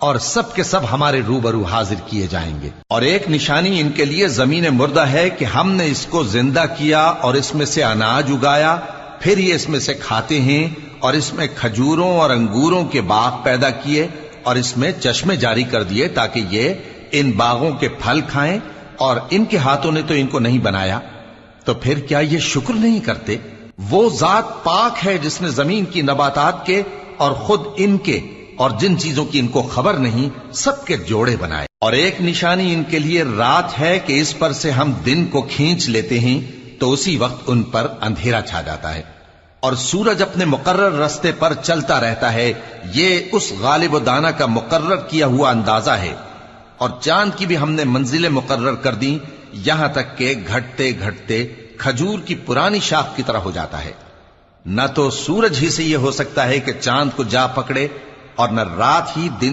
اور سب کے سب ہمارے روبرو حاضر کیے جائیں گے۔ اور ایک نشانی ان کے لیے زمین مردہ ہے کہ ہم نے اس کو زندہ کیا اور اس میں سے اناج اگایا، پھر یہ اس میں سے کھاتے ہیں، اور اس میں کھجوروں اور انگوروں کے باغ پیدا کیے اور اس میں چشمے جاری کر دیے تاکہ یہ ان باغوں کے پھل کھائیں، اور ان کے ہاتھوں نے تو ان کو نہیں بنایا، تو پھر کیا یہ شکر نہیں کرتے؟ وہ ذات پاک ہے جس نے زمین کی نباتات کے اور خود ان کے اور جن چیزوں کی ان کو خبر نہیں سب کے جوڑے بنائے۔ اور ایک نشانی ان کے لیے رات ہے کہ اس پر سے ہم دن کو کھینچ لیتے ہیں تو اسی وقت ان پر اندھیرا چھا جاتا ہے، اور سورج اپنے مقرر رستے پر چلتا رہتا ہے، یہ اس غالب و دانا کا مقرر کیا ہوا اندازہ ہے۔ اور چاند کی بھی ہم نے منزلیں مقرر کر دیں، یہاں تک کہ گھٹتے گھٹتے کھجور کی پرانی شاخ کی طرح ہو جاتا ہے۔ نہ تو سورج ہی سے یہ ہو سکتا ہے کہ چاند کو جا پکڑے، اور نہ رات ہی دن